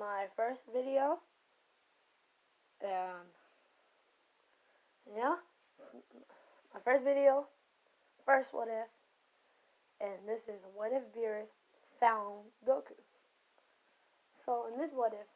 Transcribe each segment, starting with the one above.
my first video, and yeah, my first video, first what if, and this is what if beerus found Goku. So in this what if,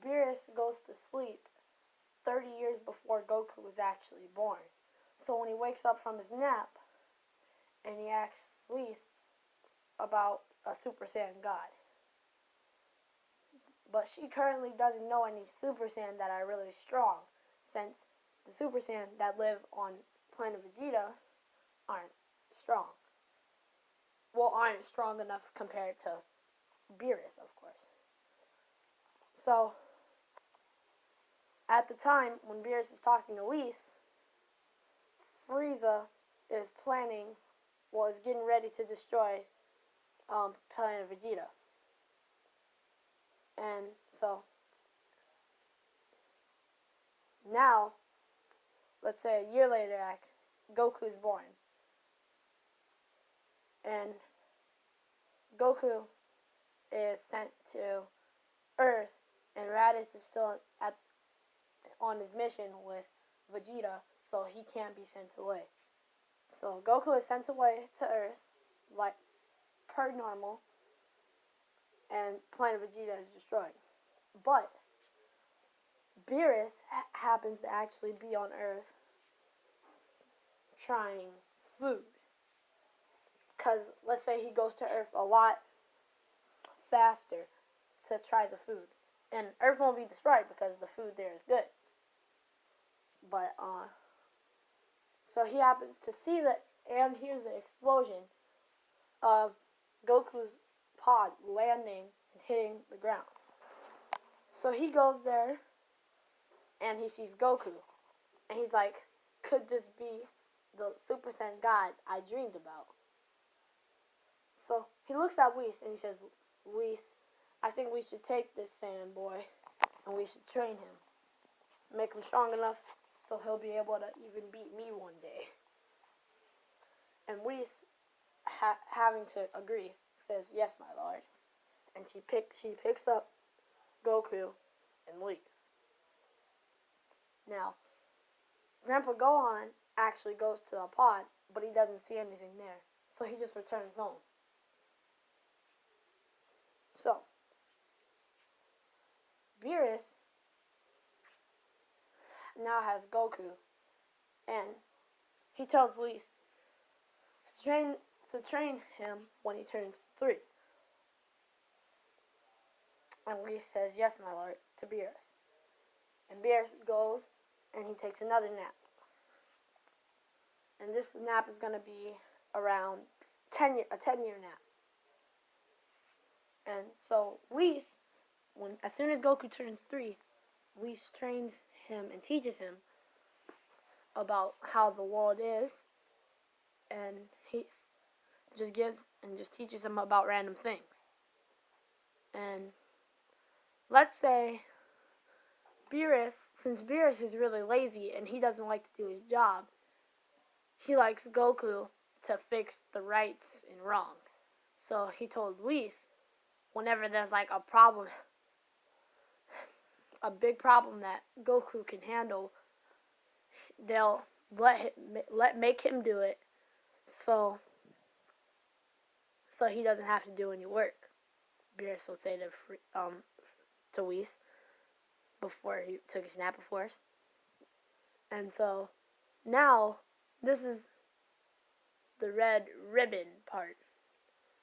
Beerus goes to sleep 30 years before Goku was actually born. So when he wakes up from his nap, and he asks Whis about a Super Saiyan God. But she currently doesn't know any Super Saiyan that are really strong, since the Super Saiyan that live on planet Vegeta aren't strong. Well, aren't strong enough compared to Beerus, of course. So, at the time when Beerus is talking to Whis, Frieza is getting ready to destroy planet Vegeta. And so, now, let's say a year later, Goku's born. And Goku is sent to Earth, and Raditz is still on his mission with Vegeta, so he can't be sent away. So Goku is sent away to Earth, like per normal, and planet Vegeta is destroyed. But Beerus happens to actually be on Earth trying food. Because let's say he goes to Earth a lot faster to try the food. And Earth won't be destroyed because the food there is good. But, so he happens to see and hears the explosion of Goku's pod landing and hitting the ground. So he goes there, and he sees Goku. And he's like, could this be the Super Saiyan God I dreamed about? So he looks at Whis and he says, Whis, I think we should take this Saiyan boy and we should train him. Make him strong enough so he'll be able to even beat me one day. And Whis, having to agree, says, yes, my lord. And she picks up Goku and leaves. Now, Grandpa Gohan actually goes to a pod, but he doesn't see anything there. So he just returns home. So, Beerus now has Goku, and he tells Whis to train him when he turns 3. And Whis says, yes, my lord, to Beerus. And Beerus goes, and he takes another nap. And this nap is going to be around a 10-year nap. And so Whis, as soon as Goku turns 3, Whis trains him and teaches him about how the world is, and he just teaches him about random things. And let's say Beerus, since Beerus is really lazy and he doesn't like to do his job, he likes Goku to fix the rights and wrongs. So he told Whis, whenever there's like a problem, a big problem that Goku can handle, they'll make him do it, so he doesn't have to do any work. Beerus would say to Whis before he took his nap, of course. And so now this is the Red Ribbon part,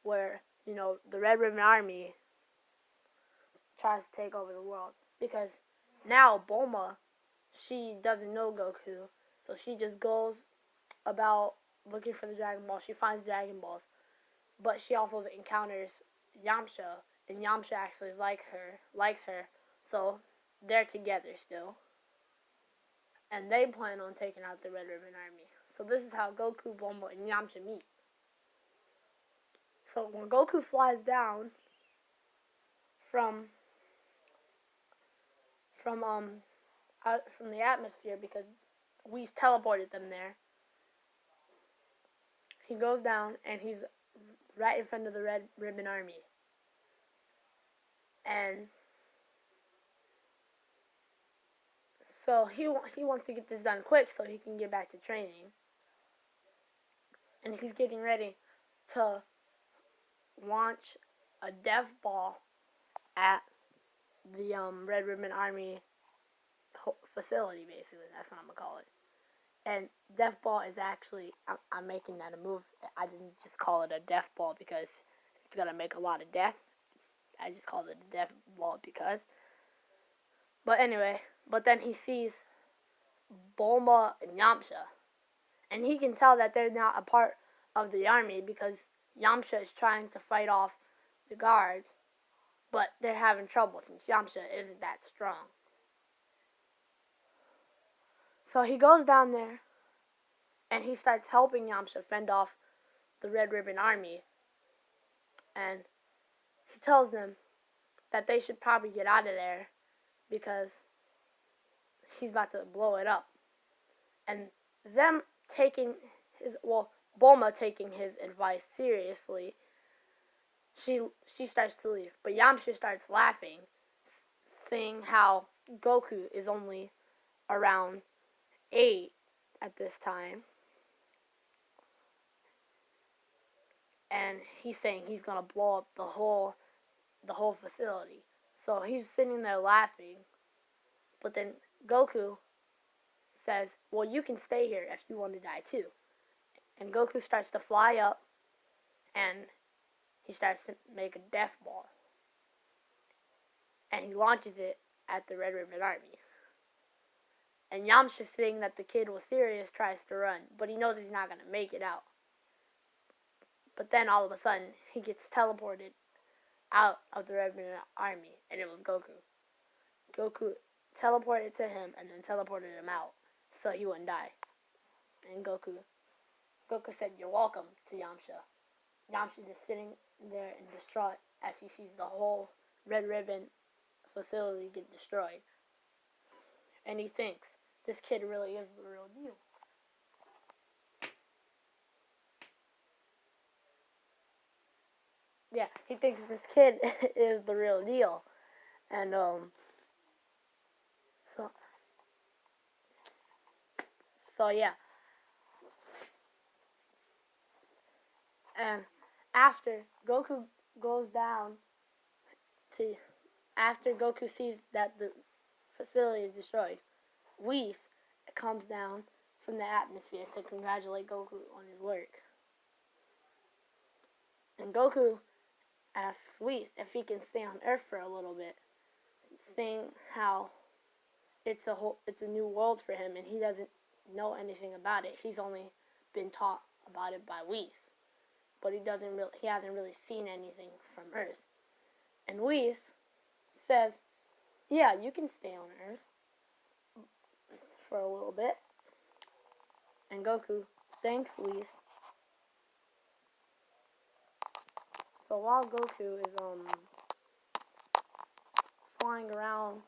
where the Red Ribbon Army tries to take over the world. Because now Bulma, she doesn't know Goku, so she just goes about looking for the Dragon Ball. She finds Dragon Balls, but she also encounters Yamcha, and Yamcha actually likes her, so they're together still. And they plan on taking out the Red Ribbon Army. So this is how Goku, Bulma, and Yamcha meet. So when Goku flies down from the atmosphere, because we teleported them there, he goes down and he's right in front of the Red Ribbon Army. And So he wants to get this done quick so he can get back to training. And he's getting ready to launch a death ball at the Red Ribbon Army facility, basically. That's what I'm going to call it. And death ball is actually, I'm making that a move. I didn't just call it a death ball because it's going to make a lot of death. I just called it a death ball because. But anyway, but then he sees Bulma and Yamcha. And he can tell that they're not a part of the army because Yamcha is trying to fight off the guards, but they're having trouble since Yamcha isn't that strong. So he goes down there and he starts helping Yamcha fend off the Red Ribbon Army. And he tells them that they should probably get out of there because he's about to blow it up. And them taking Bulma taking his advice seriously, she starts to leave. But Yamcha starts laughing, seeing how Goku is only around 8 at this time. And he's saying he's gonna blow up the whole facility. So he's sitting there laughing. But then Goku says, well, you can stay here if you want to die too. And Goku starts to fly up, and he starts to make a death ball. And he launches it at the Red Ribbon Army. And Yamcha, seeing that the kid was serious, tries to run, but he knows he's not going to make it out. But then all of a sudden, he gets teleported out of the Red Ribbon Army, and it was Goku. Goku teleported to him and then teleported him out so he wouldn't die. And Goku said, "You're welcome," to Yamcha. Yamcha is sitting there and distraught as he sees the whole Red Ribbon facility get destroyed. And he thinks, this kid really is the real deal. Yeah, he thinks this kid is the real deal. And, so yeah. And after Goku goes down after Goku sees that the facility is destroyed, Whis comes down from the atmosphere to congratulate Goku on his work. And Goku asks Whis if he can stay on Earth for a little bit, saying how it's a new world for him and he doesn't know anything about it. He's only been taught about it by Whis, but he hasn't really seen anything from Earth. And Whis says, "Yeah, you can stay on Earth for a little bit." And Goku thanks Whis. So while Goku is flying around,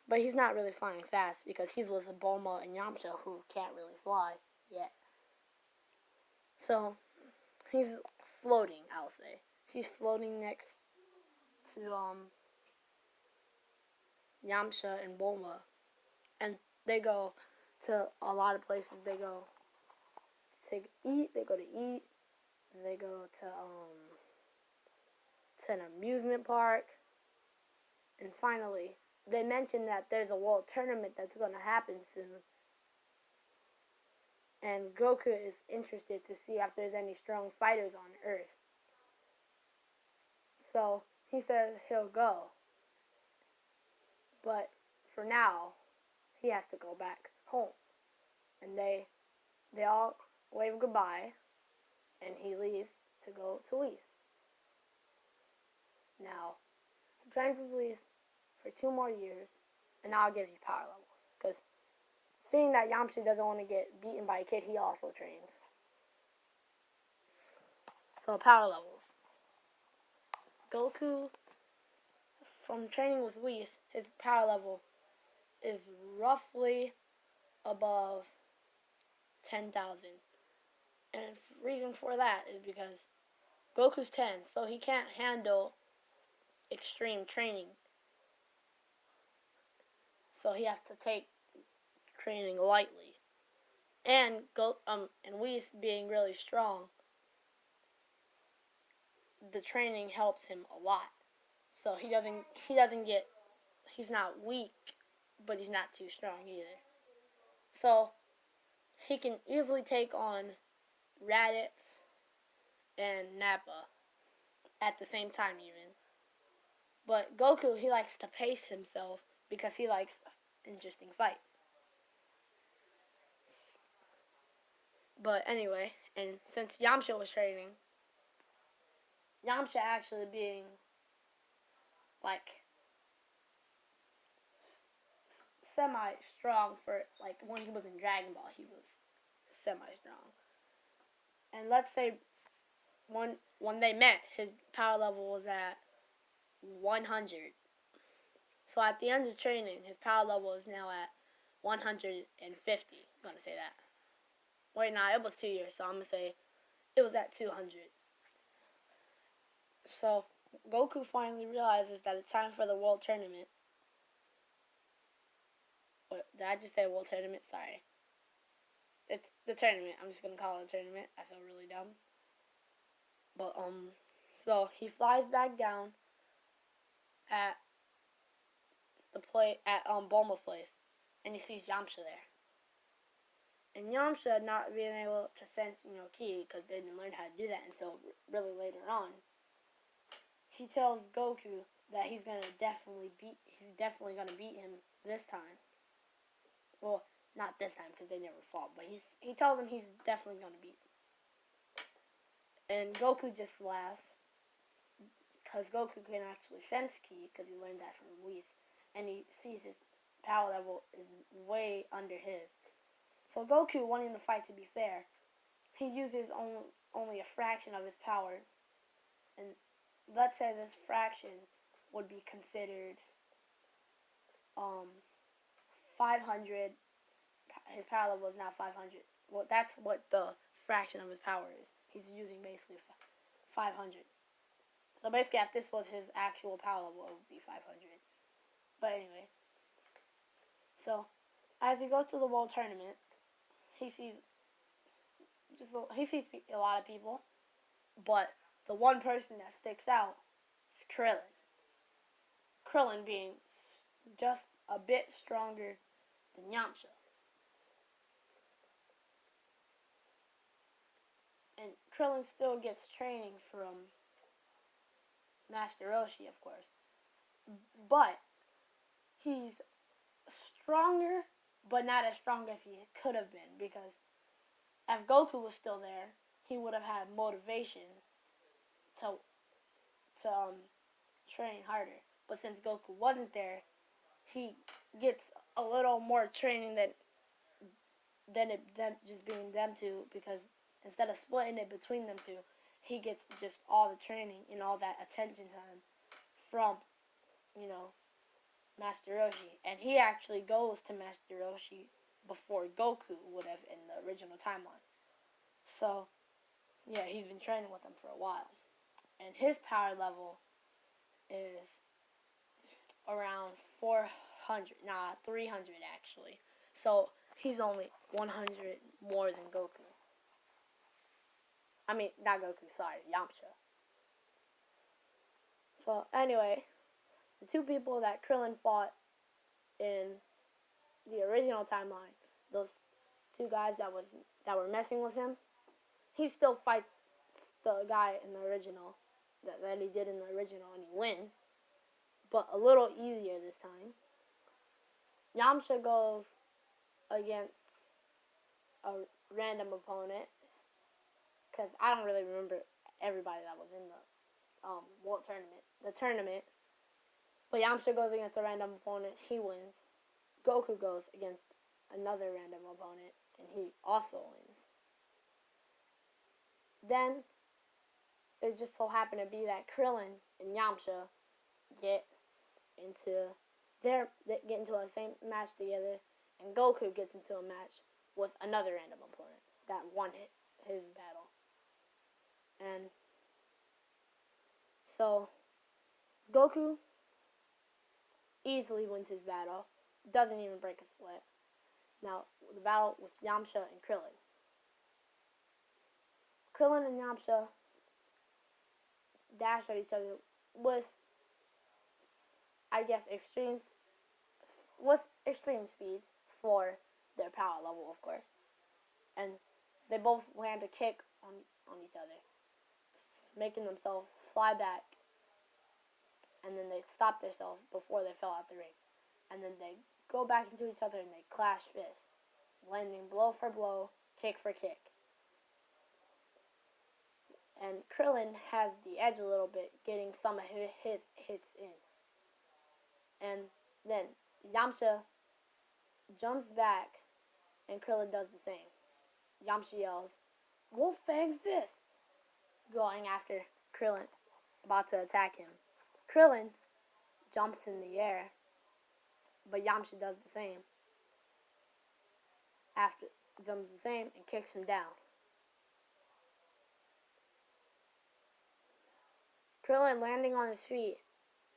but he's not really flying fast because he's with Bulma and Yamcha, who can't really fly yet. So he's floating, I'll say. He's floating next to Yamcha and Bulma, and they go to a lot of places. They go to eat. They go to an amusement park, and finally they mention that there's a world tournament that's going to happen soon. And Goku is interested to see if there's any strong fighters on Earth. So he says he'll go. But for now, he has to go back home. And they all wave goodbye, and he leaves to go to Whis. Now, he trains with Whis for 2 more years, and now I'll give you power levels. Because seeing that Yamcha doesn't want to get beaten by a kid, he also trains. So power levels. Goku, from training with Whis, his power level is roughly above 10,000. And the reason for that is because Goku's 10, so he can't handle extreme training so he has to take training lightly. And Whis being really strong, the training helps him a lot. So he's not weak, but he's not too strong either. So he can easily take on Raditz and Nappa at the same time even. But Goku, he likes to pace himself because he likes interesting fights. But anyway, and since Yamcha was training, Yamcha actually being like semi-strong for like when he was in Dragon Ball, he was semi-strong. And let's say when they met, his power level was at 100. So at the end of training, his power level is now at 150. I'm gonna say that. Wait, nah, it was 2 years, so I'm gonna say it was at 200. So Goku finally realizes that it's time for the World Tournament. What, did I just say World Tournament? Sorry. It's the tournament. I'm just gonna call it a tournament. I feel really dumb. But so he flies back down at Bulma's place, and he sees Yamcha there. And Yamcha not being able to sense, ki, because they didn't learn how to do that until really later on. He tells Goku that he's definitely gonna beat him this time. Well, not this time because they never fought, but he tells him he's definitely gonna beat him. And Goku just laughs because Goku can actually sense ki because he learned that from Whis, and he sees his power level is way under his. So Goku, wanting the fight to be fair, he uses only a fraction of his power, and let's say this fraction would be considered 500. His power level is now 500. Well, that's what the fraction of his power is. He's using basically 500. So basically, if this was his actual power level, it would be 500. But anyway, so as he goes to the World Tournament, he sees a lot of people, but the one person that sticks out is Krillin. Krillin being just a bit stronger than Yamcha. And Krillin still gets training from Master Roshi, of course. But he's stronger, but not as strong as he could have been, because if Goku was still there, he would have had motivation to train harder. But since Goku wasn't there, he gets a little more training than just being them two, because instead of splitting it between them two, he gets just all the training and all that attention time from, Master Roshi. And he actually goes to Master Roshi before Goku would have in the original timeline. So, yeah, he's been training with him for a while. And his power level is around 300 actually. So, he's only 100 more than Goku. I mean, not Goku, sorry, Yamcha. So, anyway, the two people that Krillin fought in the original timeline, those two guys that were messing with him, he still fights the guy in the original, that he did in the original, and he wins, but a little easier this time. Yamcha goes against a random opponent, because I don't really remember everybody that was in the World Tournament. The tournament. But Yamcha goes against a random opponent. He wins. Goku goes against another random opponent, and he also wins. Then it just so happened to be that Krillin and Yamcha get into a same match together, and Goku gets into a match with another random opponent that won his battle. And so Goku easily wins his battle, doesn't even break a sweat. Now, the battle with Yamcha and Krillin. Krillin and Yamcha dash at each other with, I guess, extreme speeds for their power level, of course. And they both land a kick on each other, making themselves fly back, and then they stop themselves before they fell out the ring. And then they go back into each other and they clash fists, landing blow for blow, kick for kick. And Krillin has the edge a little bit, getting some of his hits in. And then Yamcha jumps back, and Krillin does the same. Yamcha yells, "Wolf Fang Fist!" going after Krillin, about to attack him. Krillin jumps in the air, but Yamcha does the same. Jumps the same and kicks him down. Krillin, landing on his feet,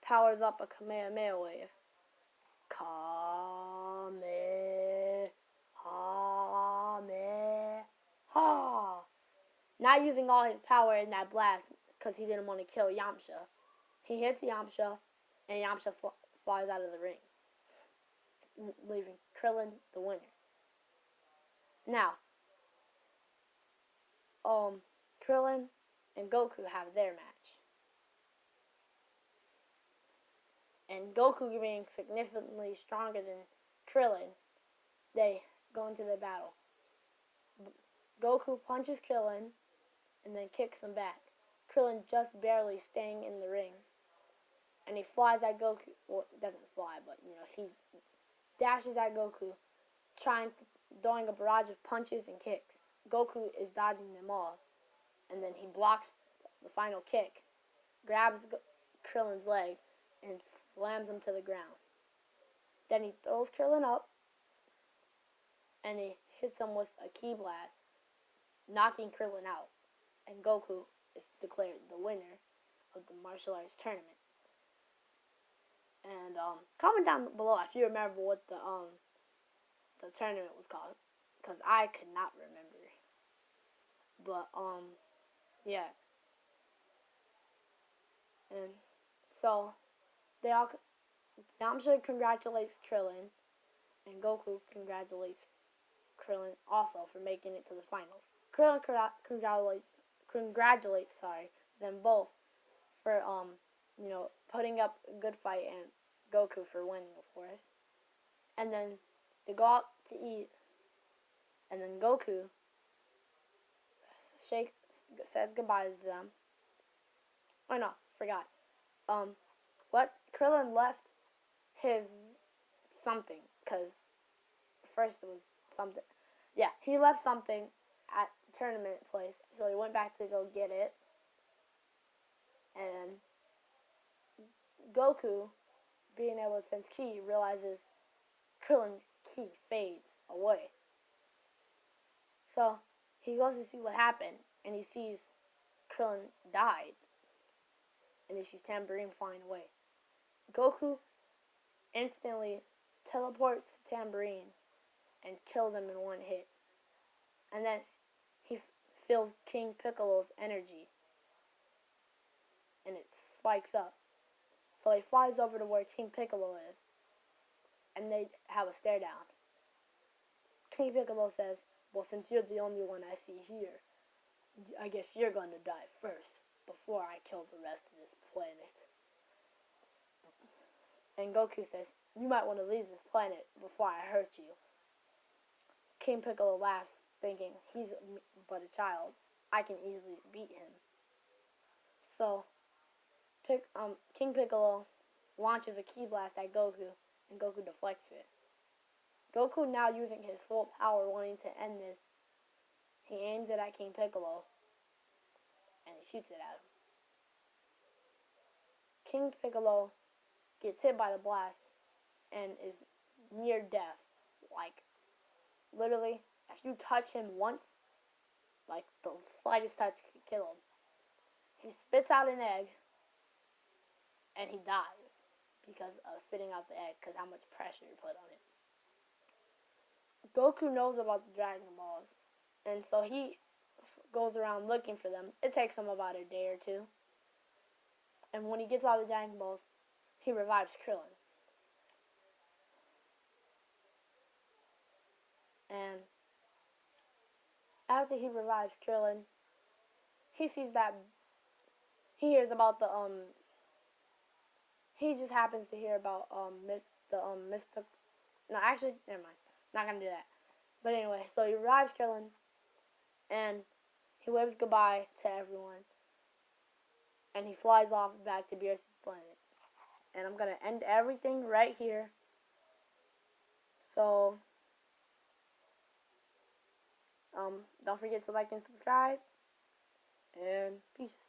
powers up a Kamehameha wave. Kamehameha. Not using all his power in that blast because he didn't want to kill Yamcha. He hits Yamcha, and Yamcha flies out of the ring, leaving Krillin the winner. Now, Krillin and Goku have their match. And Goku being significantly stronger than Krillin, they go into the battle. Goku punches Krillin and then kicks him back. Krillin just barely staying in the ring. And he flies at Goku. Well, doesn't fly, but he dashes at Goku, throwing a barrage of punches and kicks. Goku is dodging them all. And then he blocks the final kick, grabs Krillin's leg, and slams him to the ground. Then he throws Krillin up, and he hits him with a ki blast, knocking Krillin out. And Goku is declared the winner of the martial arts tournament. And comment down below if you remember what the tournament was called, because I could not remember. But yeah. And so Yamcha congratulates Krillin, and Goku congratulates Krillin also for making it to the finals. Krillin congratulates them both for putting up a good fight, and Goku for winning, of course. And then they go out to eat, and then Goku says goodbye to them. Oh no, forgot. Krillin left his something, because first it was something. Yeah, he left something at the tournament place, so he went back to go get it. And Goku, being able to sense ki, realizes Krillin's ki fades away. So he goes to see what happened, and he sees Krillin died, and he sees Tambourine flying away. Goku instantly teleports Tambourine and kills him in one hit. And then he feels King Piccolo's energy, and it spikes up. So he flies over to where King Piccolo is, and they have a stare down. King Piccolo says, "Well, since you're the only one I see here, I guess you're going to die first before I kill the rest of this planet." And Goku says, "You might want to leave this planet before I hurt you." King Piccolo laughs, thinking he's but a child. I can easily beat him. So King Piccolo launches a ki blast at Goku, and Goku deflects it. Goku, now using his full power, wanting to end this, he aims it at King Piccolo, and he shoots it at him. King Piccolo gets hit by the blast and is near death. Like, literally, if you touch him once, like the slightest touch could kill him. He spits out an egg, and he dies because of spitting out the egg, because how much pressure you put on it. Goku knows about the Dragon Balls, and so he goes around looking for them. It takes him about a day or two. And when he gets all the Dragon Balls, he revives Krillin. And after he revives Krillin, he sees that he hears about the he just happens to hear about Mr. No, actually, never mind. Not gonna do that. But anyway, so he revives Krillin, and he waves goodbye to everyone, and he flies off back to Beerus' planet. And I'm gonna end everything right here. So don't forget to like and subscribe, and peace.